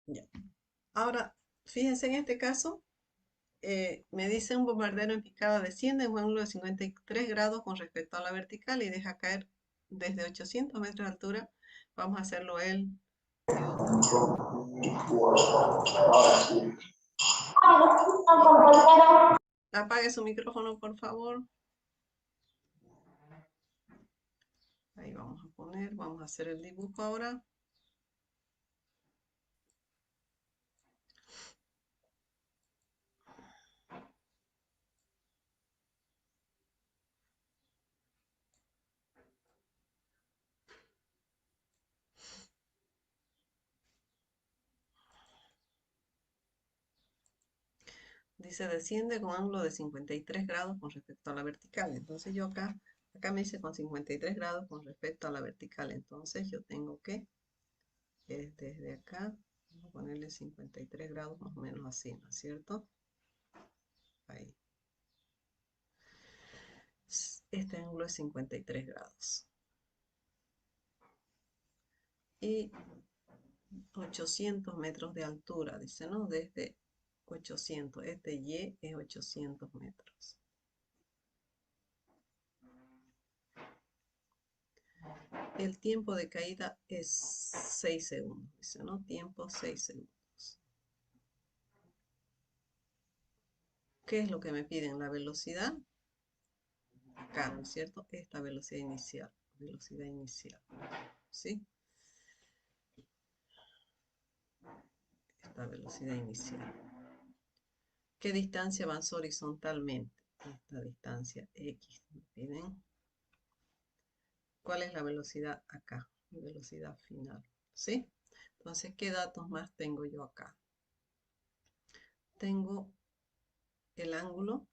Ya. Ahora, fíjense en este caso, me dice un bombardero en picada desciende en un ángulo de 53 grados con respecto a la vertical y deja caer desde 800 metros de altura. Vamos a hacerlo el segundo, ¿ya? Apague su micrófono, por favor. Ahí vamos a poner, vamos a hacer el dibujo ahora. Dice desciende con ángulo de 53 grados con respecto a la vertical. Entonces yo acá me dice con 53 grados con respecto a la vertical. Entonces yo tengo que, desde acá, vamos a ponerle 53 grados más o menos así, ¿no es cierto? Ahí. Este ángulo es 53 grados. Y 800 metros de altura, dice, ¿no? Desde 800. Este Y es 800 metros. El tiempo de caída es 6 segundos, dice, ¿no? Tiempo 6 segundos. ¿Qué es lo que me piden? La velocidad. Acá, ¿no es cierto? Esta velocidad inicial. Velocidad inicial. ¿Sí? Esta velocidad inicial. ¿Qué distancia avanzó horizontalmente? Esta distancia X. ¿Me piden? ¿Cuál es la velocidad acá? La velocidad final. ¿Sí? Entonces, ¿qué datos más tengo yo acá? Tengo el ángulo,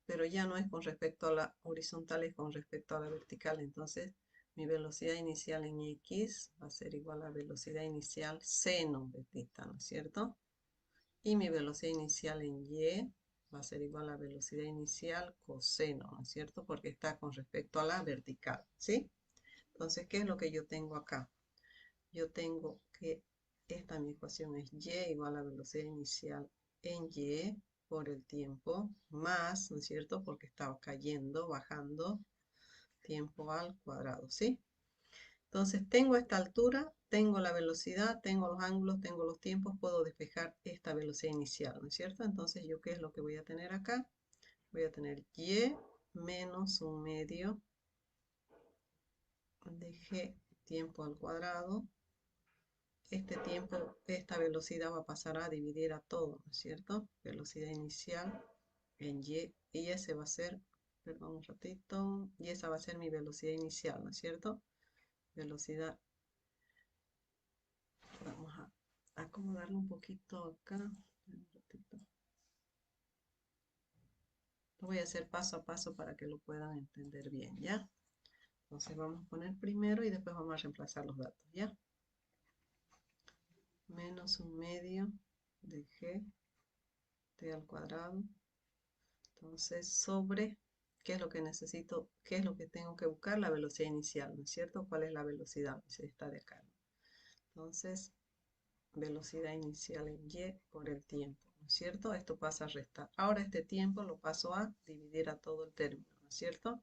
pero ya no es con respecto a la horizontal, es con respecto a la vertical. Entonces, mi velocidad inicial en X va a ser igual a velocidad inicial seno de θ, ¿no es cierto? Y mi velocidad inicial en Y va a ser igual a velocidad inicial coseno, ¿no es cierto? Porque está con respecto a la vertical, ¿sí? Entonces, ¿qué es lo que yo tengo acá? Yo tengo que mi ecuación es Y igual a velocidad inicial en Y por el tiempo, más, ¿no es cierto? Porque estaba cayendo, bajando, tiempo al cuadrado, ¿sí? Entonces tengo esta altura, tengo la velocidad, tengo los ángulos, tengo los tiempos, puedo despejar esta velocidad inicial, ¿no es cierto? Entonces yo, ¿qué es lo que voy a tener acá? Voy a tener Y menos un medio de G tiempo al cuadrado. Este tiempo, esta velocidad va a pasar a dividir a todo, ¿no es cierto? Velocidad inicial en y ese va a ser, perdón un ratito, y esa va a ser mi velocidad inicial, ¿no es cierto? Velocidad, vamos a acomodarlo un poquito acá, un ratito. Lo voy a hacer paso a paso para que lo puedan entender bien, ¿ya? Entonces vamos a poner primero y después vamos a reemplazar los datos, ¿ya? Menos un medio de G T al cuadrado. Entonces, sobre, ¿qué es lo que necesito? ¿Qué es lo que tengo que buscar? La velocidad inicial, ¿no es cierto? ¿Cuál es la velocidad? Esta de acá. Entonces, velocidad inicial en Y por el tiempo, ¿no es cierto? Esto pasa a restar. Ahora este tiempo lo paso a dividir a todo el término, ¿no es cierto?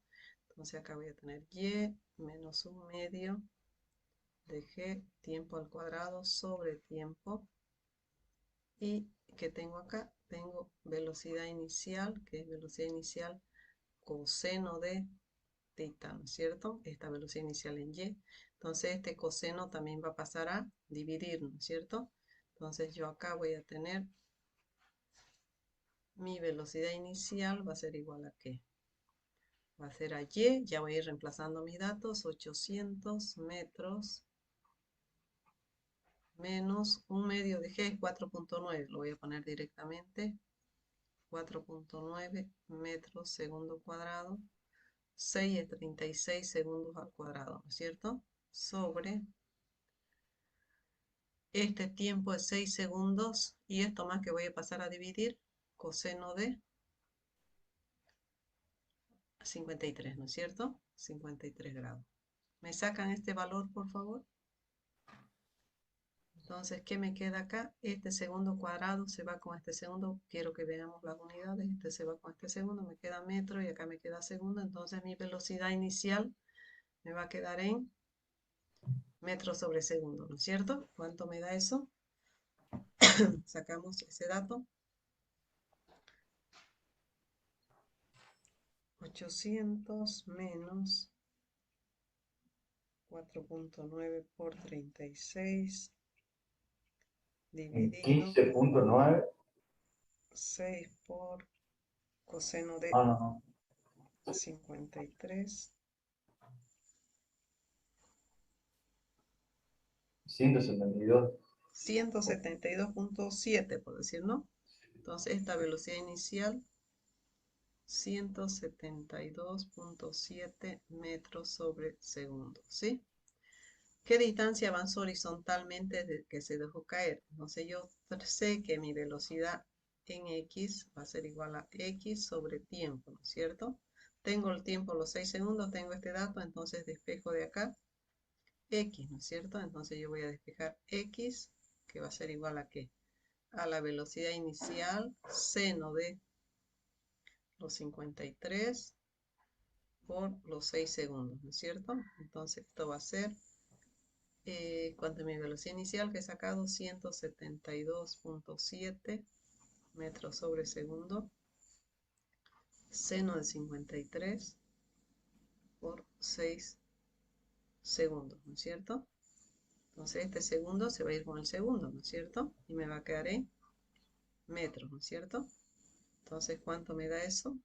Entonces acá voy a tener Y menos un medio de G tiempo al cuadrado sobre tiempo. Y ¿qué tengo acá? Tengo velocidad inicial, que es velocidad inicial coseno de θ, ¿no es cierto? Esta velocidad inicial en Y. Entonces este coseno también va a pasar a dividir, ¿no es cierto? Entonces yo acá voy a tener mi velocidad inicial va a ser igual a ¿qué? Va a ser a Y, ya voy a ir reemplazando mis datos, 800 metros menos un medio de G es 4.9, lo voy a poner directamente, 4.9 metros segundo cuadrado, 6 es 36 segundos al cuadrado, ¿no es cierto? Sobre este tiempo es 6 segundos y esto más que voy a pasar a dividir, coseno de 53, ¿no es cierto? 53 grados. ¿Me sacan este valor, por favor? Entonces, ¿qué me queda acá? Este segundo cuadrado se va con este segundo. Quiero que veamos las unidades. Este se va con este segundo. Me queda metro y acá me queda segundo. Entonces, mi velocidad inicial me va a quedar en metros sobre segundo, ¿no es cierto? ¿Cuánto me da eso? Sacamos ese dato. 800 menos 4.9 por 36 dividido 15.9. 6 por coseno de No, no, no. 53. 172. 172.7, por decir, ¿no? Entonces, esta velocidad inicial, 172.7 metros sobre segundo, ¿sí? ¿Qué distancia avanzó horizontalmente desde que se dejó caer? Entonces, yo sé que mi velocidad en X va a ser igual a X sobre tiempo, ¿no es cierto? Tengo el tiempo, los 6 segundos, tengo este dato, entonces despejo de acá X, ¿no es cierto? Entonces yo voy a despejar X, que va a ser igual a ¿qué? A la velocidad inicial seno de los 53 por los 6 segundos, ¿no es cierto? Entonces esto va a ser, ¿cuánto es mi velocidad inicial que he sacado? 172.7 metros sobre segundo, seno de 53 por 6 segundos, ¿no es cierto? Entonces este segundo se va a ir con el segundo, ¿no es cierto? Y me va a quedar en metros, ¿no es cierto? Entonces, ¿cuánto me da eso?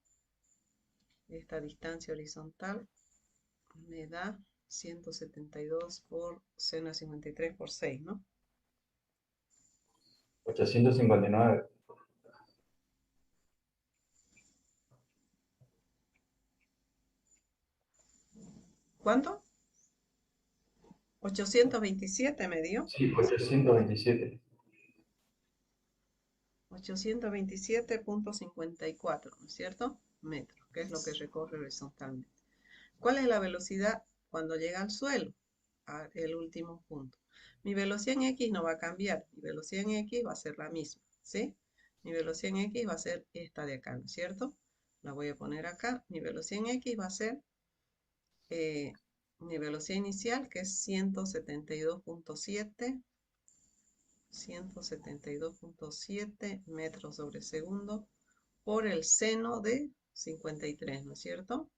Esta distancia horizontal me da 172 por seno de 53 por 6, ¿no? 859. ¿Cuánto? 827 me dio. Sí, 827. 827.54, ¿no es cierto? Metros, que es lo que recorre horizontalmente. ¿Cuál es la velocidad cuando llega al suelo? El último punto. Mi velocidad en X no va a cambiar. Mi velocidad en X va a ser la misma, ¿sí? Mi velocidad en X va a ser esta de acá, ¿no es cierto? La voy a poner acá. Mi velocidad en X va a ser mi velocidad inicial, que es 172.7 metros sobre segundo por el seno de 53, ¿no es cierto?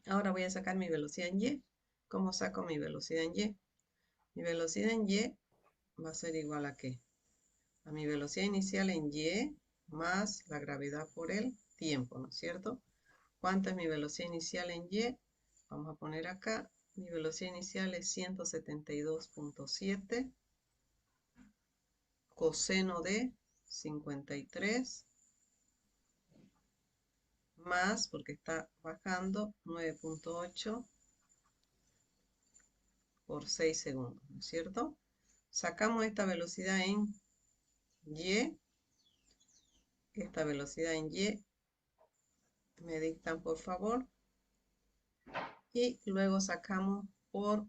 Ahora voy a sacar mi velocidad en Y. ¿Cómo saco mi velocidad en Y? Mi velocidad en Y va a ser igual a ¿qué? A mi velocidad inicial en Y más la gravedad por el tiempo, ¿no es cierto? ¿Cuánto es mi velocidad inicial en Y? Vamos a poner acá. Mi velocidad inicial es 172.7 coseno de 53 más, porque está bajando, 9.8 por 6 segundos, ¿no es cierto? Sacamos esta velocidad en Y, esta velocidad en Y, me dictan por favor, y luego sacamos por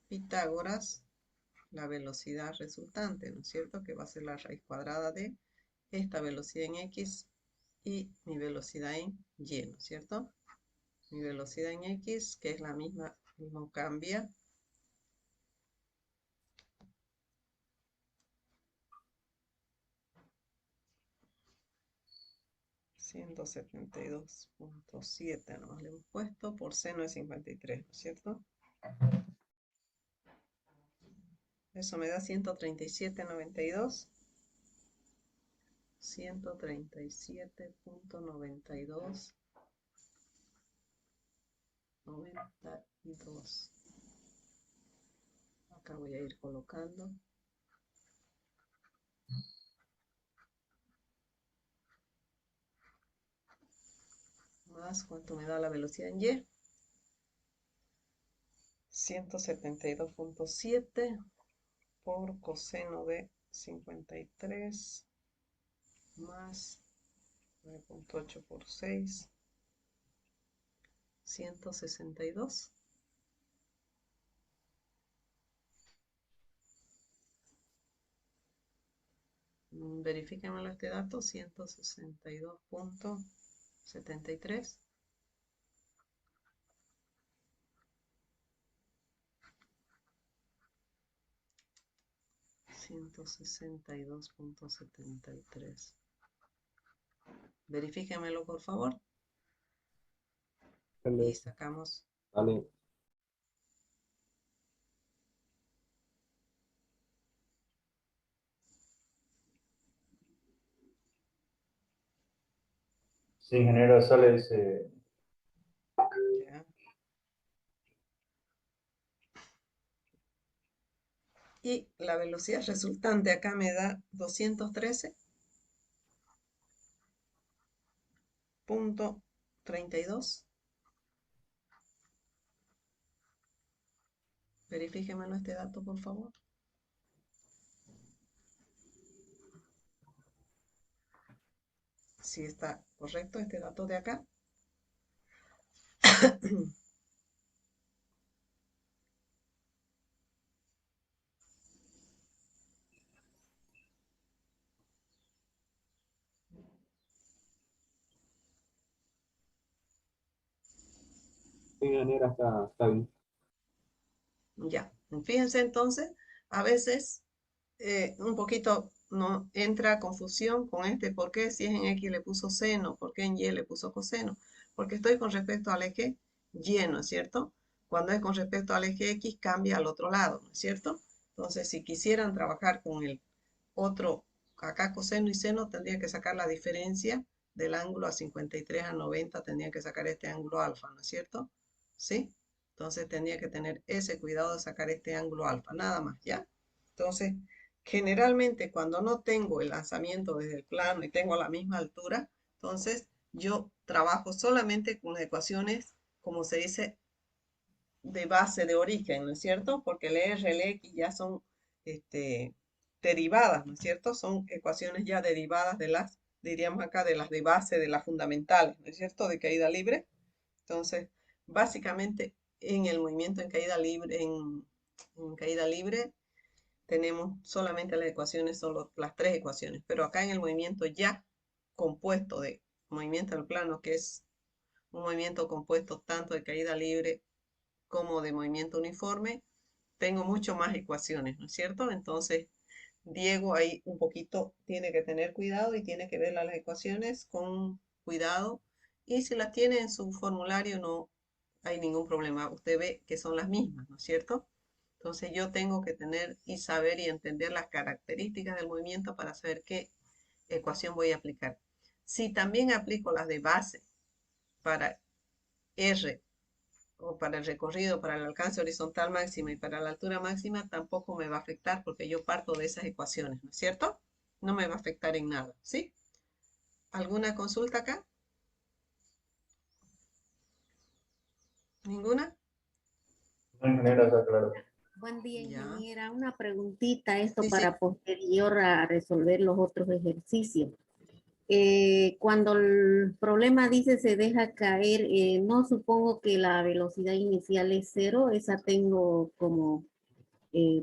Pitágoras la velocidad resultante, ¿no es cierto? Que va a ser la raíz cuadrada de esta velocidad en X y mi velocidad en Y, ¿no es cierto? Mi velocidad en X, que es la misma, no cambia. 172.7 nomás le hemos puesto por seno de 53, ¿no es cierto? Eso me da 137.92. 137.92. 92. Acá voy a ir colocando. Más, ¿cuánto me da la velocidad en Y? 172.7 por coseno de 53 más 9.8 por 6, 162. Verifíquenmelo este dato, 162.73. 162.73. Verifíquenmelo, por favor. Y sacamos. Vale. Sí, ingeniero, sale Ya. Y la velocidad resultante acá me da 213.32. Verifíquemelo este dato, por favor. Si está correcto este dato de acá. Ingeniera, está bien. Ya. Fíjense entonces, a veces un poquito no entra confusión con este por qué, si es en X le puso seno, por qué en Y le puso coseno, porque estoy con respecto al eje Y, ¿no es cierto? Cuando es con respecto al eje X cambia al otro lado, ¿no es cierto? Entonces, si quisieran trabajar con el otro, acá coseno y seno, tendría que sacar la diferencia del ángulo a 53 a 90, tendría que sacar este ángulo alfa, ¿no es cierto? ¿Sí? Entonces tendría que tener ese cuidado de sacar este ángulo alfa, nada más, ¿ya? Entonces, generalmente cuando no tengo el lanzamiento desde el plano y tengo la misma altura, entonces yo trabajo solamente con ecuaciones, como se dice, de base de origen, ¿no es cierto? Porque el R, el X ya son este, derivadas, ¿no es cierto? Son ecuaciones ya derivadas de las, diríamos acá, de las de base, de las fundamentales, ¿no es cierto? De caída libre. Entonces, básicamente en el movimiento en caída libre, en caída libre, tenemos solamente las ecuaciones, son las tres ecuaciones, pero acá en el movimiento ya compuesto de movimiento al plano, que es un movimiento compuesto tanto de caída libre como de movimiento uniforme, tengo mucho más ecuaciones, ¿no es cierto? Entonces, Diego ahí un poquito tiene que tener cuidado y tiene que ver las ecuaciones con cuidado. Y si las tiene en su formulario no hay ningún problema. Usted ve que son las mismas, ¿no es cierto? Entonces yo tengo que tener y saber y entender las características del movimiento para saber qué ecuación voy a aplicar. Si también aplico las de base para R o para el recorrido, para el alcance horizontal máximo y para la altura máxima, tampoco me va a afectar porque yo parto de esas ecuaciones, ¿no es cierto? No me va a afectar en nada, ¿sí? ¿Alguna consulta acá? ¿Ninguna? no, ingeniero, está claro. Buen día, Ya. ingeniera. Una preguntita, esto Sí, sí. para posterior a resolver los otros ejercicios. Cuando el problema dice se deja caer, no supongo que la velocidad inicial es cero, esa tengo como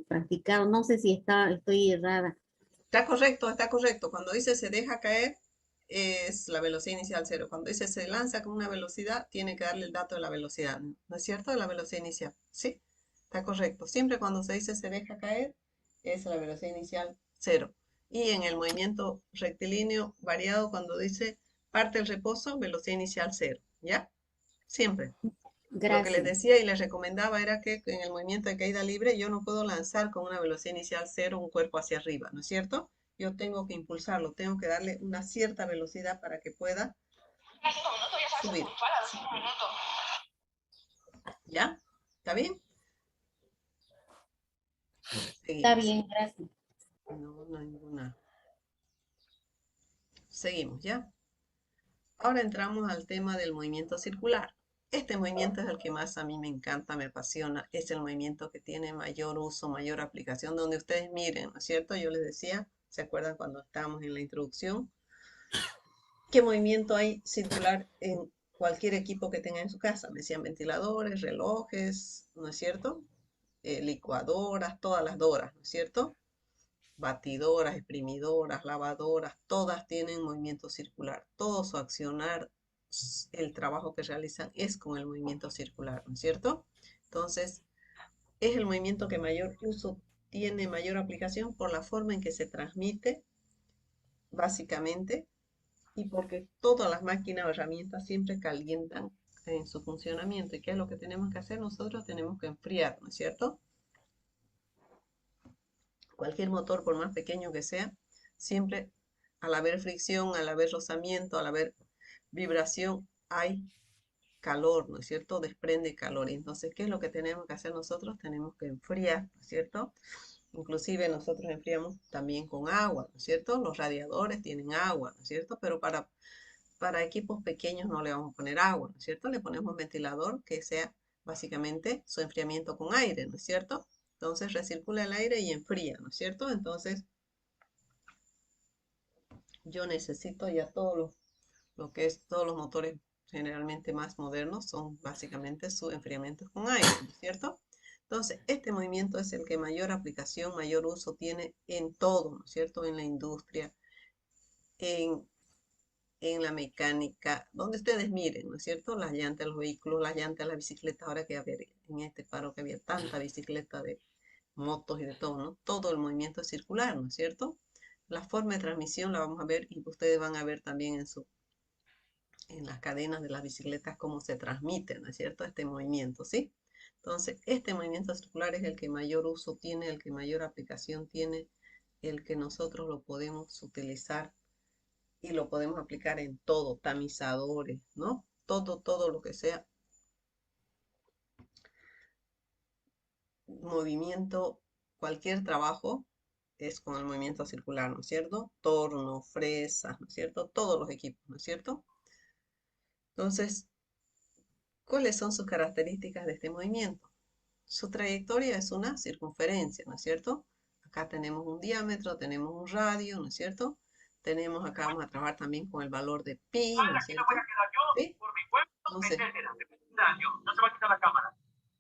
practicado, no sé si estoy errada. Está correcto, está correcto. Cuando dice se deja caer, es la velocidad inicial cero. Cuando dice se lanza con una velocidad, tiene que darle el dato de la velocidad, ¿no es cierto? De la velocidad inicial. Sí, está correcto. Siempre cuando se dice se deja caer, es la velocidad inicial cero. Y en el movimiento rectilíneo variado, cuando dice parte el reposo, velocidad inicial cero. ¿Ya? Siempre. Lo que les Gracias. decía y les recomendaba era que en el movimiento de caída libre yo no puedo lanzar con una velocidad inicial cero un cuerpo hacia arriba, ¿no es cierto? Yo tengo que impulsarlo, tengo que darle una cierta velocidad para que pueda subir. ¿Ya? ¿Está bien? Está Seguimos. bien, gracias. No, no hay ninguna. Seguimos, ¿ya? Ahora entramos al tema del movimiento circular. Este movimiento es el que más a mí me encanta, me apasiona. Es el movimiento que tiene mayor uso, mayor aplicación, donde ustedes miren, ¿no es cierto? Yo les decía, ¿se acuerdan cuando estábamos en la introducción? ¿Qué movimiento hay circular en cualquier equipo que tenga en su casa? Me decían ventiladores, relojes, ¿no es cierto? Licuadoras, todas las doras, ¿no es cierto? batidoras, exprimidoras, lavadoras, todas tienen movimiento circular. Todo su accionar, el trabajo que realizan es con el movimiento circular, ¿no es cierto? Entonces, es el movimiento que mayor uso tiene, mayor aplicación por la forma en que se transmite, básicamente, y porque todas las máquinas o herramientas siempre calientan en su funcionamiento. ¿Y qué es lo que tenemos que hacer? Nosotros tenemos que enfriar, ¿no es cierto? Cualquier motor, por más pequeño que sea, siempre al haber fricción, al haber rozamiento, al haber vibración, hay calor, ¿no es cierto? Desprende calor. Entonces, ¿qué es lo que tenemos que hacer nosotros? Tenemos que enfriar, ¿no es cierto? Inclusive nosotros enfriamos también con agua, ¿no es cierto? Los radiadores tienen agua, ¿no es cierto? Pero para equipos pequeños no le vamos a poner agua, ¿no es cierto? Le ponemos un ventilador que sea básicamente su enfriamiento con aire, ¿no es cierto? Entonces recircula el aire y enfría, ¿no es cierto? Entonces yo necesito ya lo que es todos los motores generalmente más modernos son básicamente su enfriamiento con aire, ¿no es cierto? Entonces, este movimiento es el que mayor aplicación, mayor uso tiene en todo, ¿no es cierto? En la industria, en, en la mecánica, donde ustedes miren, ¿no es cierto? Las llantas de los vehículos, las llantas de las bicicletas, ahora que había en este paro que había tanta bicicleta de motos y de todo, ¿no? Todo el movimiento es circular, ¿no es cierto? La forma de transmisión la vamos a ver y ustedes van a ver también en las cadenas de las bicicletas cómo se transmite, ¿no es cierto? Este movimiento, ¿sí? Entonces, este movimiento circular es el que mayor uso tiene, el que mayor aplicación tiene, el que nosotros lo podemos utilizar y lo podemos aplicar en todo, tamizadores, ¿no? Todo lo que sea movimiento, cualquier trabajo es con el movimiento circular, ¿no es cierto? Torno, fresas, ¿no es cierto? Todos los equipos, ¿no es cierto? Entonces, ¿cuáles son sus características de este movimiento? Su trayectoria es una circunferencia, ¿no es cierto? Acá tenemos un diámetro, tenemos un radio, ¿no es cierto? Tenemos acá, vamos a trabajar también con el valor de pi, ¿no es cierto? ¿Sí? Entonces,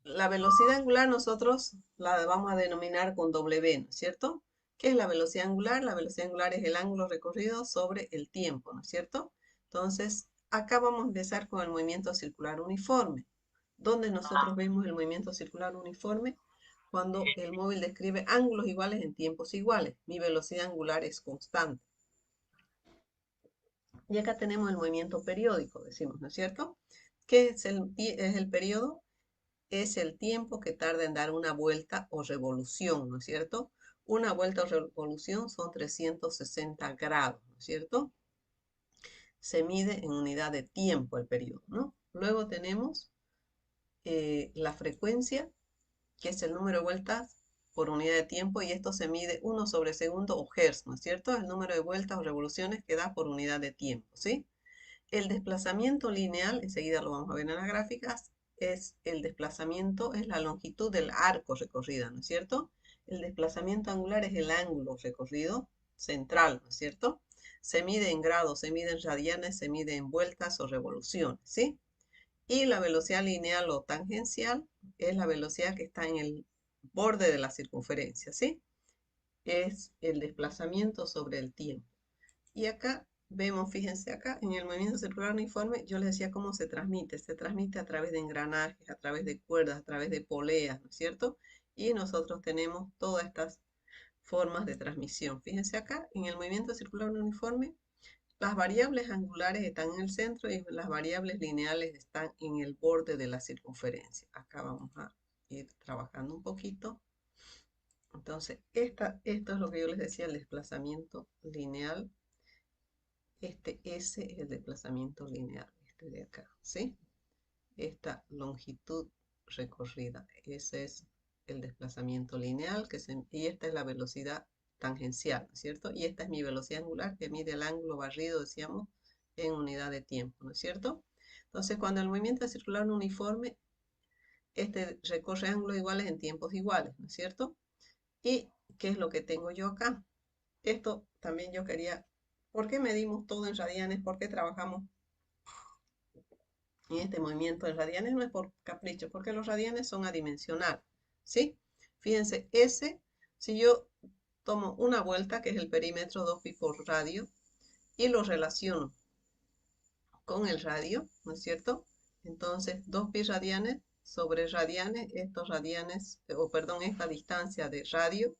la velocidad angular nosotros la vamos a denominar con W, ¿no es cierto? ¿Qué es la velocidad angular? La velocidad angular es el ángulo recorrido sobre el tiempo, ¿no es cierto? Entonces, acá vamos a empezar con el movimiento circular uniforme. ¿Dónde nosotros vemos el movimiento circular uniforme? Cuando el móvil describe ángulos iguales en tiempos iguales. Mi velocidad angular es constante. Y acá tenemos el movimiento periódico, decimos, ¿no es cierto? ¿Qué es el periodo? Es el tiempo que tarda en dar una vuelta o revolución, ¿no es cierto? Una vuelta o revolución son 360 grados, ¿no es cierto? Se mide en unidad de tiempo el periodo, ¿no? Luego tenemos la frecuencia, que es el número de vueltas por unidad de tiempo, y esto se mide 1 sobre segundo o hertz, ¿no es cierto? El número de vueltas o revoluciones que da por unidad de tiempo, ¿sí? El desplazamiento lineal, enseguida lo vamos a ver en las gráficas, es el desplazamiento, es la longitud del arco recorrido, ¿no es cierto? El desplazamiento angular es el ángulo recorrido central, ¿no es cierto? Se mide en grados, se mide en radianes, se mide en vueltas o revoluciones, ¿sí? Y la velocidad lineal o tangencial es la velocidad que está en el borde de la circunferencia, ¿sí? Es el desplazamiento sobre el tiempo. Y acá vemos, fíjense acá, en el movimiento circular uniforme, yo les decía cómo se transmite. Se transmite a través de engranajes, a través de cuerdas, a través de poleas, ¿no es cierto? Y nosotros tenemos todas estas formas de transmisión. Fíjense acá, en el movimiento circular uniforme, las variables angulares están en el centro y las variables lineales están en el borde de la circunferencia. Acá vamos a ir trabajando un poquito. Entonces, esto es lo que yo les decía, el desplazamiento lineal. Este S es el desplazamiento lineal, este de acá, ¿sí? Esta longitud recorrida, ese es el desplazamiento lineal, y esta es la velocidad tangencial, ¿no es cierto? Y esta es mi velocidad angular, que mide el ángulo barrido, decíamos, en unidad de tiempo, ¿no es cierto? Entonces, cuando el movimiento es circular uniforme, este recorre ángulos iguales en tiempos iguales, ¿no es cierto? ¿Y qué es lo que tengo yo acá? Esto también yo quería, ¿por qué medimos todo en radianes? ¿Por qué trabajamos en este movimiento de radianes? No es por capricho, porque los radianes son adimensionales, ¿sí? Fíjense, si yo tomo una vuelta, que es el perímetro 2pi por radio, y lo relaciono con el radio, ¿no es cierto? Entonces, 2pi radianes sobre radianes, estos radianes, o perdón, esta distancia de radio,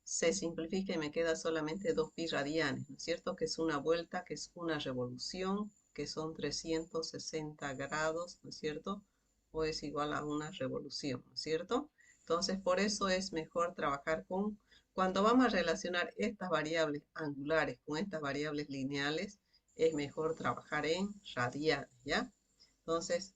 se simplifica y me queda solamente 2pi radianes, ¿no es cierto? Que es una vuelta, que es una revolución, que son 360 grados, ¿no es cierto? O es igual a una revolución, ¿no es cierto? Entonces, por eso es mejor trabajar con, cuando vamos a relacionar estas variables angulares con estas variables lineales, es mejor trabajar en radianes, ¿ya? Entonces,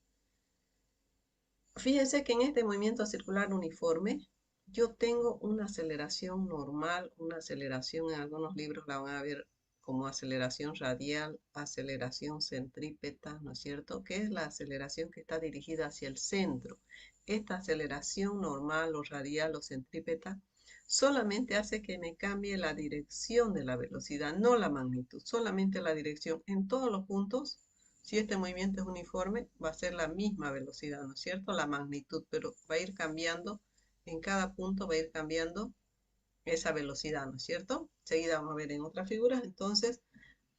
fíjense que en este movimiento circular uniforme, yo tengo una aceleración normal, una aceleración, en algunos libros la van a ver como aceleración radial, aceleración centrípeta, ¿no es cierto? Que es la aceleración que está dirigida hacia el centro. Esta aceleración normal o radial o centrípeta solamente hace que me cambie la dirección de la velocidad, no la magnitud, solamente la dirección en todos los puntos. Si este movimiento es uniforme, va a ser la misma velocidad, ¿no es cierto? La magnitud, pero va a ir cambiando, en cada punto va a ir cambiando esa velocidad, ¿no es cierto? Enseguida vamos a ver en otras figuras. Entonces,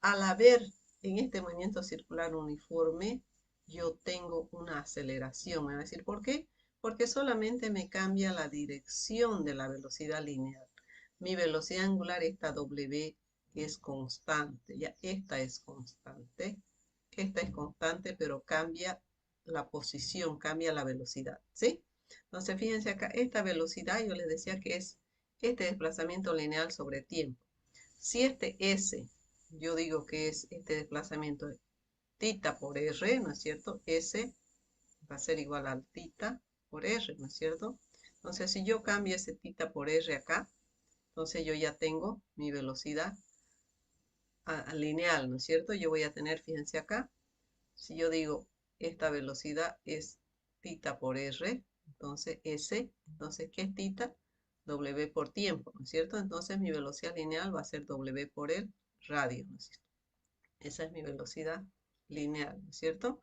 al haber en este movimiento circular uniforme, yo tengo una aceleración. Me va a decir, ¿por qué? Porque solamente me cambia la dirección de la velocidad lineal. Mi velocidad angular, esta W, es constante. Ya, esta es constante. Esta es constante, pero cambia la posición, cambia la velocidad, ¿sí? Entonces, fíjense acá, esta velocidad, yo les decía que es este desplazamiento lineal sobre tiempo. Si este S, yo digo que es este desplazamiento de tita por R, ¿no es cierto? S va a ser igual al tita por R, ¿no es cierto? Entonces, si yo cambio ese tita por R acá, entonces yo ya tengo mi velocidad lineal, ¿no es cierto? Yo voy a tener, fíjense acá, si yo digo esta velocidad es tita por R, entonces S, entonces ¿qué es tita? W por tiempo, ¿no es cierto? Entonces mi velocidad lineal va a ser W por el radio, ¿no es cierto? Esa es mi velocidad lineal, ¿no es cierto?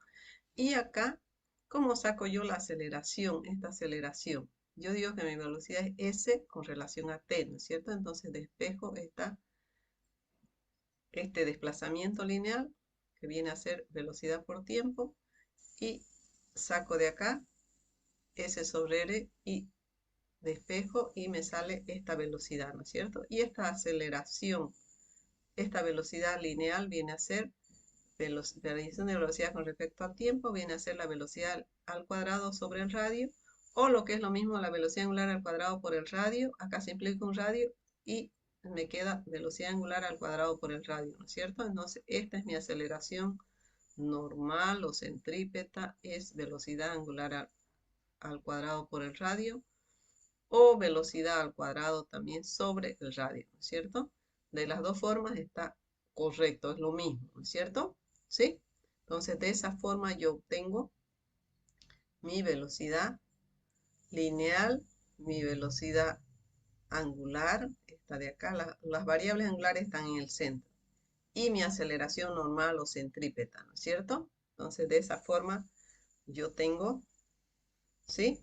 Y acá, ¿cómo saco yo la aceleración? Esta aceleración. Yo digo que mi velocidad es S con relación a T, ¿no es cierto? Entonces despejo este desplazamiento lineal, que viene a ser velocidad por tiempo, y saco de acá S sobre R y despejo y me sale esta velocidad, ¿no es cierto? Y esta aceleración, esta velocidad lineal viene a ser la medición de velocidad con respecto al tiempo, viene a ser la velocidad al cuadrado sobre el radio, o lo que es lo mismo, la velocidad angular al cuadrado por el radio. Acá simplifico un radio y me queda velocidad angular al cuadrado por el radio, ¿no es cierto? Entonces, esta es mi aceleración normal o centrípeta, es velocidad angular al cuadrado por el radio, o velocidad al cuadrado también sobre el radio, ¿no es cierto? De las dos formas está correcto, es lo mismo, ¿no es cierto? ¿Sí? Entonces, de esa forma yo obtengo mi velocidad lineal, mi velocidad angular, esta de acá, las variables angulares están en el centro, y mi aceleración normal o centrípeta, ¿no es cierto? Entonces, de esa forma yo tengo, ¿sí?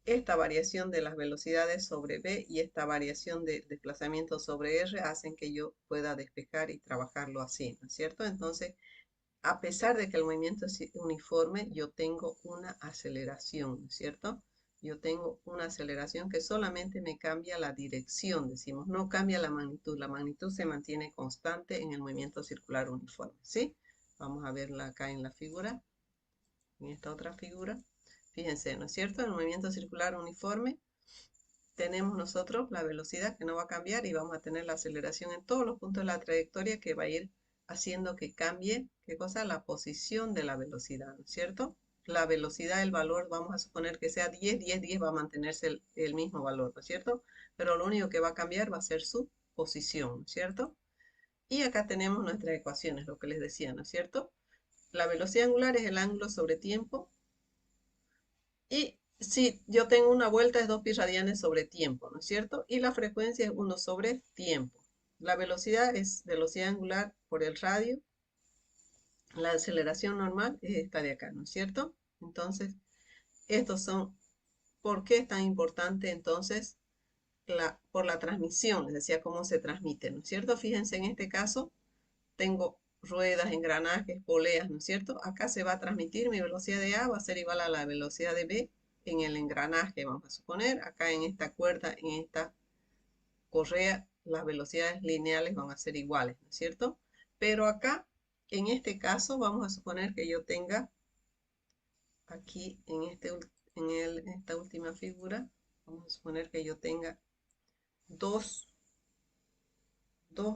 Esta variación de las velocidades sobre v y esta variación de desplazamiento sobre r hacen que yo pueda despejar y trabajarlo así, ¿no es cierto? Entonces, a pesar de que el movimiento es uniforme, yo tengo una aceleración, ¿no es cierto? Yo tengo una aceleración que solamente me cambia la dirección, decimos, no cambia la magnitud se mantiene constante en el movimiento circular uniforme, ¿sí? Vamos a verla acá en la figura, en esta otra figura. Fíjense, ¿no es cierto? En el movimiento circular uniforme tenemos nosotros la velocidad que no va a cambiar y vamos a tener la aceleración en todos los puntos de la trayectoria que va a ir haciendo que cambie, ¿qué cosa? La posición de la velocidad, ¿no es cierto? La velocidad, el valor, vamos a suponer que sea 10, 10, 10, va a mantenerse el mismo valor, ¿no es cierto? Pero lo único que va a cambiar va a ser su posición, ¿no es cierto? Y acá tenemos nuestras ecuaciones, lo que les decía, ¿no es cierto? La velocidad angular es el ángulo sobre tiempo. Y si yo tengo una vuelta es 2pi radianes sobre tiempo, ¿no es cierto? Y la frecuencia es 1 sobre tiempo. La velocidad es velocidad angular por el radio. La aceleración normal es esta de acá, ¿no es cierto? Entonces, estos son, ¿por qué es tan importante entonces por la transmisión, les decía cómo se transmite, ¿no es cierto? Fíjense, en este caso tengo ruedas, engranajes, poleas, ¿no es cierto? Acá se va a transmitir, mi velocidad de A va a ser igual a la velocidad de B en el engranaje, vamos a suponer. Acá en esta cuerda, en esta correa, las velocidades lineales van a ser iguales, ¿no es cierto? Pero acá, en este caso, vamos a suponer que yo tenga aquí en esta última figura, vamos a suponer que yo tenga dos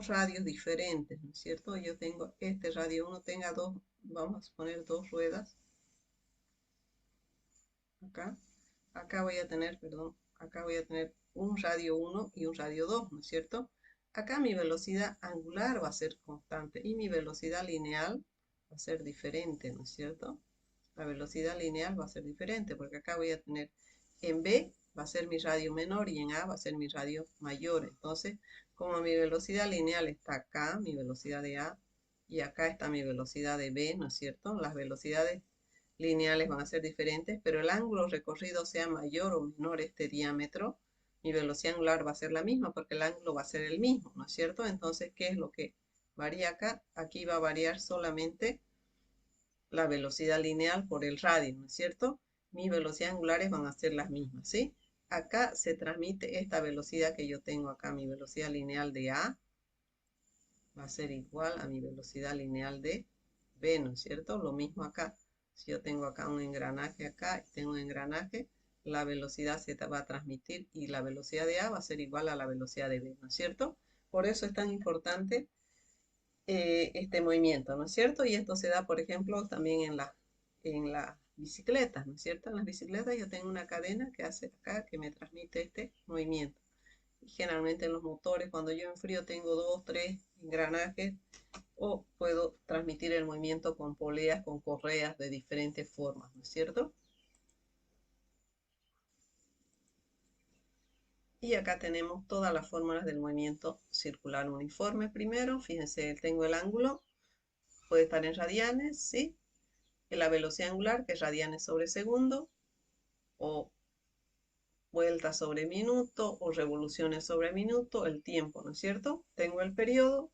radios diferentes, ¿no es cierto? Yo tengo este radio 1, tenga dos, vamos a suponer dos ruedas. Acá, acá voy a tener, perdón, acá voy a tener un radio 1 y un radio 2, ¿no es cierto? Acá mi velocidad angular va a ser constante y mi velocidad lineal va a ser diferente, ¿no es cierto? La velocidad lineal va a ser diferente porque acá voy a tener en B va a ser mi radio menor y en A va a ser mi radio mayor. Entonces, como mi velocidad lineal está acá, mi velocidad de A, y acá está mi velocidad de B, ¿no es cierto? Las velocidades lineales van a ser diferentes, pero el ángulo recorrido sea mayor o menor este diámetro, mi velocidad angular va a ser la misma porque el ángulo va a ser el mismo, ¿no es cierto? Entonces, ¿qué es lo que varía acá? Aquí va a variar solamente la velocidad lineal por el radio, ¿no es cierto? Mis velocidades angulares van a ser las mismas, ¿sí? Acá se transmite esta velocidad que yo tengo acá, mi velocidad lineal de A, va a ser igual a mi velocidad lineal de B, ¿no es cierto? Lo mismo acá. Si yo tengo acá un engranaje acá y tengo un engranaje, la velocidad se va a transmitir y la velocidad de A va a ser igual a la velocidad de B, ¿no es cierto? Por eso es tan importante este movimiento, ¿no es cierto? Y esto se da, por ejemplo, también en las bicicletas, ¿no es cierto? En las bicicletas yo tengo una cadena que hace acá, que me transmite este movimiento. Y generalmente en los motores, cuando yo enfrío, tengo dos, tres engranajes o puedo transmitir el movimiento con poleas, con correas de diferentes formas, ¿no es cierto? Y acá tenemos todas las fórmulas del movimiento circular uniforme. Primero, fíjense, tengo el ángulo, puede estar en radianes, ¿sí? La velocidad angular, que es radianes sobre segundo, o vueltas sobre minuto, o revoluciones sobre minuto, el tiempo, ¿no es cierto? Tengo el periodo,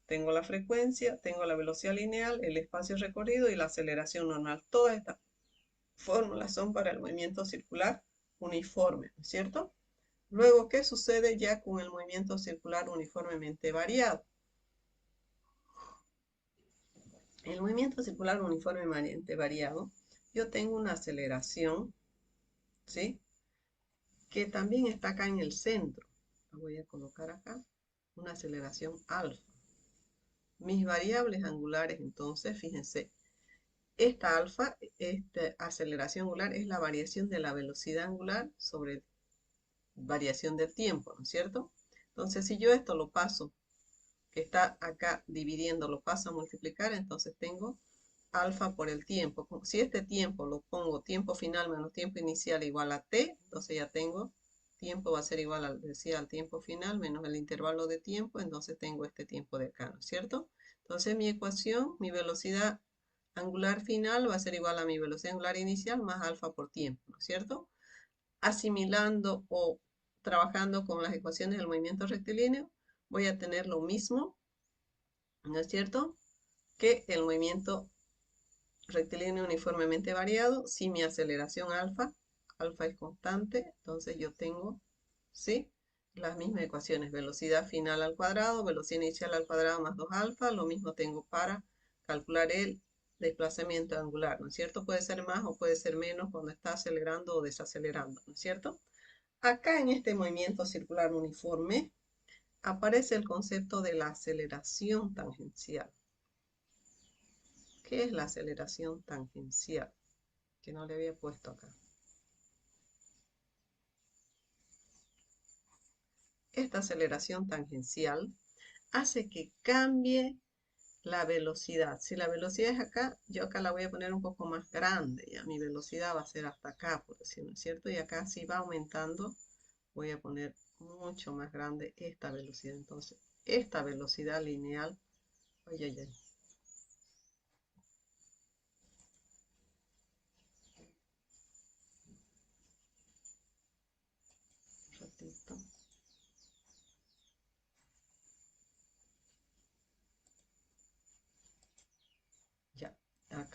tengo la frecuencia, tengo la velocidad lineal, el espacio recorrido y la aceleración normal. Todas estas fórmulas son para el movimiento circular uniforme, ¿no es cierto? Luego, ¿qué sucede ya con el movimiento circular uniformemente variado? El movimiento circular uniformemente variado, yo tengo una aceleración, ¿sí? Que también está acá en el centro. La voy a colocar acá, una aceleración alfa. Mis variables angulares, entonces, fíjense, esta alfa, esta aceleración angular es la variación de la velocidad angular sobre variación del tiempo, ¿no es cierto? Entonces, si yo esto lo paso, que está acá dividiendo, lo paso a multiplicar, entonces tengo alfa por el tiempo. Si este tiempo lo pongo tiempo final menos tiempo inicial igual a t, entonces ya tengo tiempo va a ser igual al, decía, al tiempo final menos el intervalo de tiempo, entonces tengo este tiempo de acá, ¿no es cierto? Entonces mi ecuación, mi velocidad angular final va a ser igual a mi velocidad angular inicial más alfa por tiempo, ¿no es cierto? Asimilando o trabajando con las ecuaciones del movimiento rectilíneo, voy a tener lo mismo, ¿no es cierto?, que el movimiento rectilíneo uniformemente variado. Si mi aceleración alfa es constante, entonces yo tengo, ¿sí?, las mismas ecuaciones, velocidad final al cuadrado, velocidad inicial al cuadrado más 2 alfa, lo mismo tengo para calcular el desplazamiento angular, ¿no es cierto? Puede ser más o puede ser menos cuando está acelerando o desacelerando, ¿no es cierto? Acá en este movimiento circular uniforme aparece el concepto de la aceleración tangencial. ¿Qué es la aceleración tangencial? Que no le había puesto acá. Esta aceleración tangencial hace que cambie la velocidad. Si la velocidad es acá, yo acá la voy a poner un poco más grande. Ya mi velocidad va a ser hasta acá, por decirlo, ¿no es cierto? Y acá si va aumentando, voy a poner mucho más grande esta velocidad. Entonces, esta velocidad lineal, ay, ay, ay. Un ratito.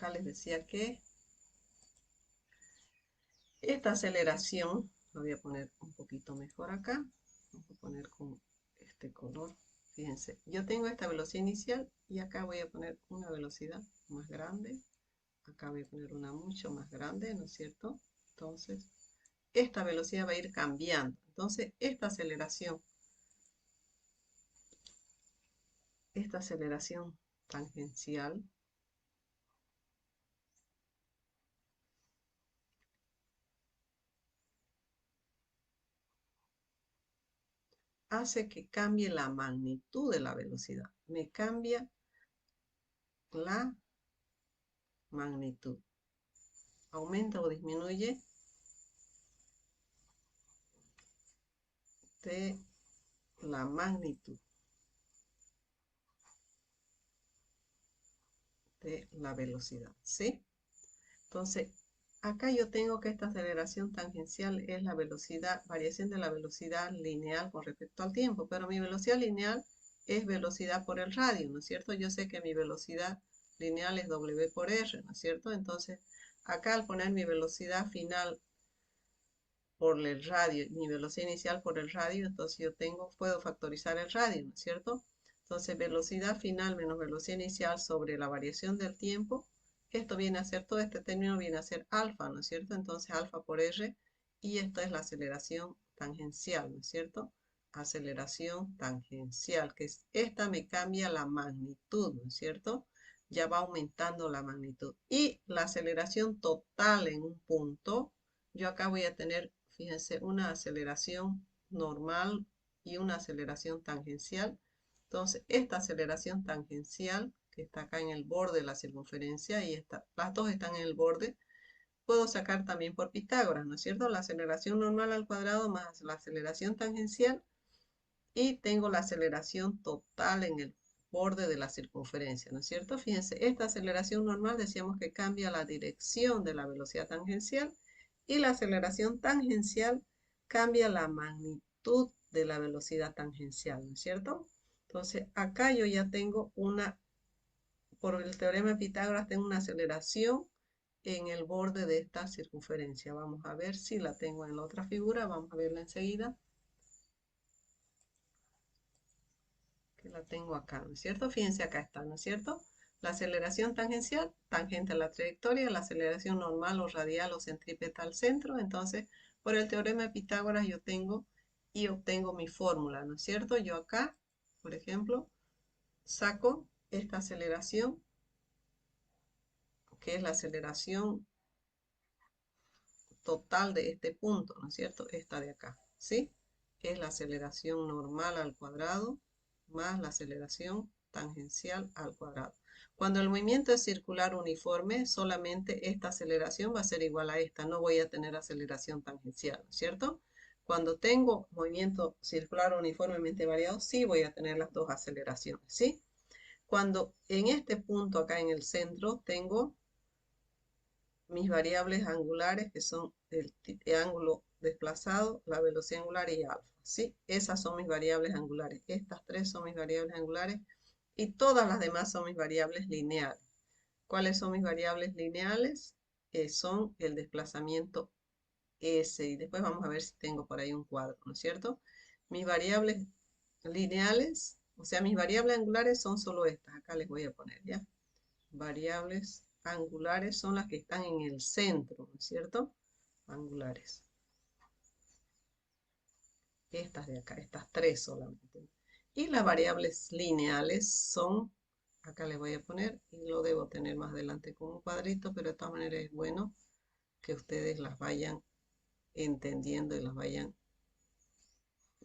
acá les decía que esta aceleración, lo voy a poner un poquito mejor acá, vamos a poner con este color. Fíjense, yo tengo esta velocidad inicial y acá voy a poner una velocidad más grande. Acá voy a poner una mucho más grande, ¿no es cierto? Entonces, esta velocidad va a ir cambiando. Entonces, esta aceleración tangencial hace que cambie la magnitud de la velocidad. Me cambia la magnitud. Aumenta o disminuye de la magnitud de la velocidad, ¿sí? Entonces, acá yo tengo que esta aceleración tangencial es la velocidad, variación de la velocidad lineal con respecto al tiempo, pero mi velocidad lineal es velocidad por el radio, ¿no es cierto? Yo sé que mi velocidad lineal es W por R, ¿no es cierto? Entonces, acá al poner mi velocidad final por el radio, mi velocidad inicial por el radio, entonces yo puedo factorizar el radio, ¿no es cierto? Entonces, velocidad final menos velocidad inicial sobre la variación del tiempo, esto viene a ser, todo este término viene a ser alfa, ¿no es cierto? Entonces, alfa por R, y esta es la aceleración tangencial, ¿no es cierto? Aceleración tangencial, que es, esta me cambia la magnitud, ¿no es cierto? Ya va aumentando la magnitud. Y la aceleración total en un punto, yo acá voy a tener, fíjense, una aceleración normal y una aceleración tangencial. Entonces, esta aceleración tangencial, que está acá en el borde de la circunferencia, y las dos están en el borde, puedo sacar también por Pitágoras, ¿no es cierto? La aceleración normal al cuadrado más la aceleración tangencial, y tengo la aceleración total en el borde de la circunferencia, ¿no es cierto? Fíjense, esta aceleración normal decíamos que cambia la dirección de la velocidad tangencial, y la aceleración tangencial cambia la magnitud de la velocidad tangencial, ¿no es cierto? Entonces, acá yo ya tengo por el teorema de Pitágoras, tengo una aceleración en el borde de esta circunferencia. Vamos a ver si la tengo en la otra figura, vamos a verla enseguida. Que la tengo acá, ¿no es cierto? Fíjense, acá está, ¿no es cierto? La aceleración tangencial, tangente a la trayectoria, la aceleración normal o radial o centrípeta al centro. Entonces, por el teorema de Pitágoras yo tengo y obtengo mi fórmula, ¿no es cierto? Yo acá, por ejemplo, saco esta aceleración, que es la aceleración total de este punto, ¿no es cierto? Esta de acá, ¿sí? Es la aceleración normal al cuadrado más la aceleración tangencial al cuadrado. Cuando el movimiento es circular uniforme, solamente esta aceleración va a ser igual a esta, no voy a tener aceleración tangencial, ¿no es cierto? Cuando tengo movimiento circular uniformemente variado, sí voy a tener las dos aceleraciones, ¿sí? Cuando en este punto acá en el centro tengo mis variables angulares, que son el ángulo desplazado, la velocidad angular y alfa, ¿sí? Esas son mis variables angulares. Estas tres son mis variables angulares y todas las demás son mis variables lineales. ¿Cuáles son mis variables lineales? Son el desplazamiento S, y después vamos a ver si tengo por ahí un cuadro, ¿no es cierto? Mis variables lineales, o sea, mis variables angulares son solo estas. Acá les voy a poner, ¿ya? Variables angulares son las que están en el centro, ¿no es cierto? Angulares. Estas de acá, estas tres solamente. Y las variables lineales son, acá les voy a poner, y lo debo tener más adelante como un cuadrito, pero de todas maneras es bueno que ustedes las vayan entendiendo y las vayan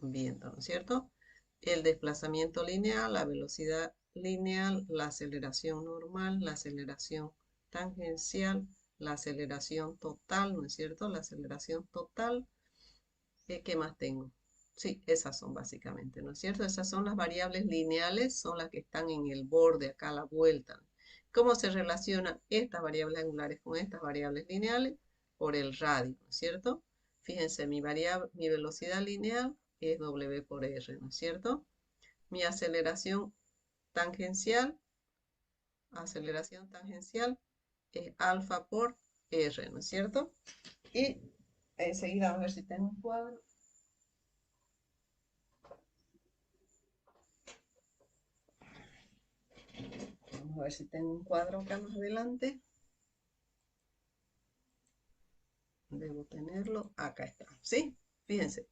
viendo, ¿no es cierto? El desplazamiento lineal, la velocidad lineal, la aceleración normal, la aceleración tangencial, la aceleración total, ¿no es cierto? La aceleración total. ¿Qué más tengo? Sí, esas son básicamente, ¿no es cierto? Esas son las variables lineales, son las que están en el borde, acá a la vuelta. ¿Cómo se relacionan estas variables angulares con estas variables lineales? Por el radio, ¿no es cierto? Fíjense, mi velocidad lineal es W por R, ¿no es cierto? Mi aceleración tangencial es alfa por R, ¿no es cierto? Y enseguida vamos a ver si tengo un cuadro. Vamos a ver si tengo un cuadro acá más adelante. Debo tenerlo. Acá está. ¿Sí? Fíjense.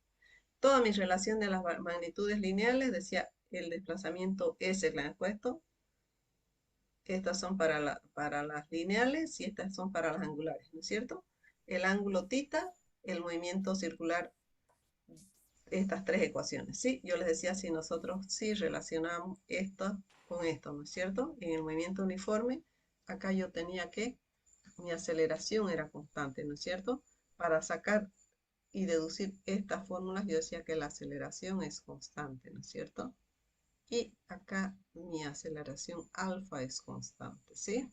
Toda mi relación de las magnitudes lineales decía el desplazamiento S la he puesto. Estas son para las lineales y estas son para las angulares, ¿no es cierto? El ángulo θ, el movimiento circular, estas tres ecuaciones, ¿sí? Yo les decía si nosotros sí relacionamos esto con esto, ¿no es cierto? En el movimiento uniforme, acá yo tenía que mi aceleración era constante, ¿no es cierto? Para sacar y deducir estas fórmulas, yo decía que la aceleración es constante, ¿no es cierto? Y acá mi aceleración alfa es constante, ¿sí?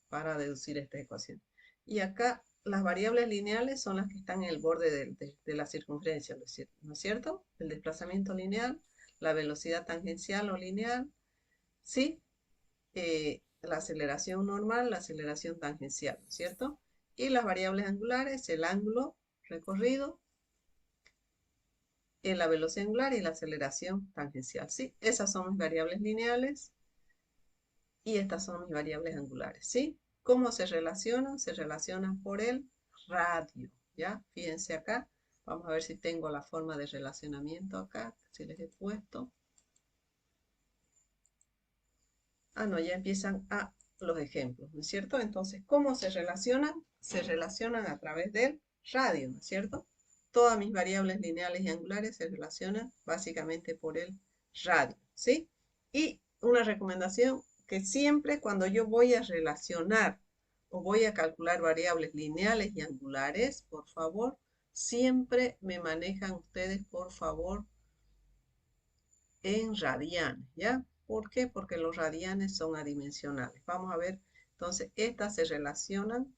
Para deducir esta ecuación. Y acá las variables lineales son las que están en el borde de la circunferencia, ¿no es cierto? El desplazamiento lineal, la velocidad tangencial o lineal, ¿sí? La aceleración normal, la aceleración tangencial, ¿no es cierto? Y las variables angulares, el ángulo recorrido, la velocidad angular y la aceleración tangencial, ¿sí? Esas son mis variables lineales y estas son mis variables angulares, ¿sí? ¿Cómo se relacionan? Se relacionan por el radio, ¿ya? Fíjense acá. Vamos a ver si tengo la forma de relacionamiento acá, si les he puesto. Ah, no, ya empiezan los ejemplos, ¿no es cierto? Entonces, ¿cómo se relacionan? Se relacionan a través del radio, ¿no es cierto? Todas mis variables lineales y angulares se relacionan básicamente por el radio, ¿sí? Y una recomendación, que siempre cuando yo voy a relacionar o voy a calcular variables lineales y angulares, por favor, siempre me manejan ustedes, por favor, en radianes, ¿ya? ¿Por qué? Porque los radianes son adimensionales. Vamos a ver, entonces, estas se relacionan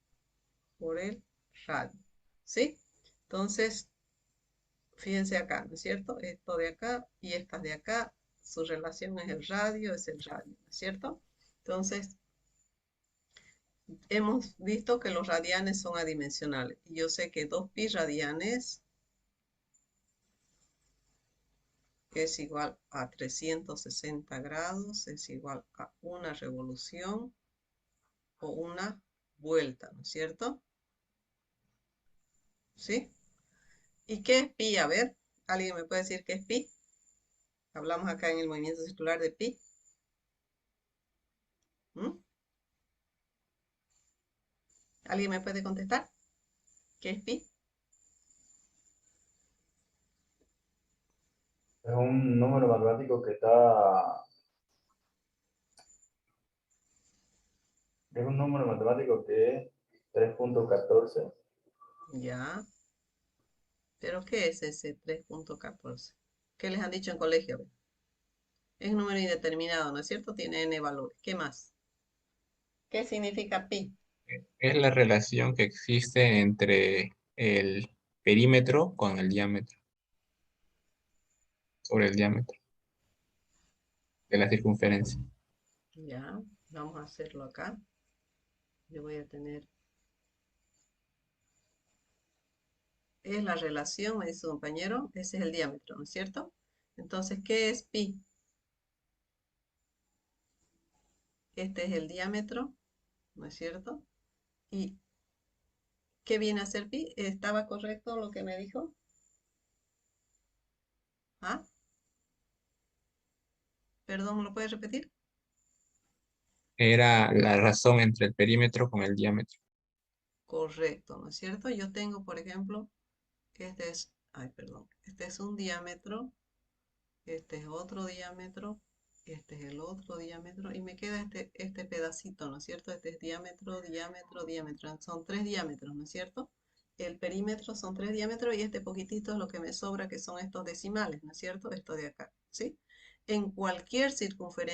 por el radio, ¿sí? Entonces, fíjense acá, ¿no es cierto? Esto de acá y estas de acá, su relación es el radio, ¿no es cierto? Entonces, hemos visto que los radianes son adimensionales. Y yo sé que 2pi radianes es igual a 360 grados, es igual a una revolución o una vuelta, ¿no es cierto? ¿Sí? ¿Y qué es pi? A ver, ¿alguien me puede decir qué es pi? Hablamos acá en el movimiento circular de pi. ¿Mm? ¿Alguien me puede contestar? ¿Qué es pi? Es un número matemático que está, es un número matemático que es 3.14. Ya. ¿Pero qué es ese 3.14? ¿Qué les han dicho en colegio? A ver. Es un número indeterminado, ¿no es cierto? Tiene n valores. ¿Qué más? ¿Qué significa pi? Es la relación que existe entre el perímetro con el diámetro, sobre el diámetro de la circunferencia. Ya, vamos a hacerlo acá. Yo voy a tener... Es la relación, me dice su compañero, ese es el diámetro, ¿no es cierto? Entonces, ¿qué es pi? Este es el diámetro, ¿no es cierto? ¿Y qué viene a ser pi? ¿Estaba correcto lo que me dijo? ¿Ah? Perdón, ¿lo puedes repetir? Era la razón entre el perímetro con el diámetro. Correcto, ¿no es cierto? Yo tengo, por ejemplo, ay, perdón, este es un diámetro, este es otro diámetro, este es el otro diámetro, y me queda este pedacito, ¿no es cierto? Este es diámetro, diámetro, diámetro. Son 3 diámetros, ¿no es cierto? El perímetro son 3 diámetros y este poquitito es lo que me sobra, que son estos decimales, ¿no es cierto? Esto de acá, ¿sí? En cualquier circunferencia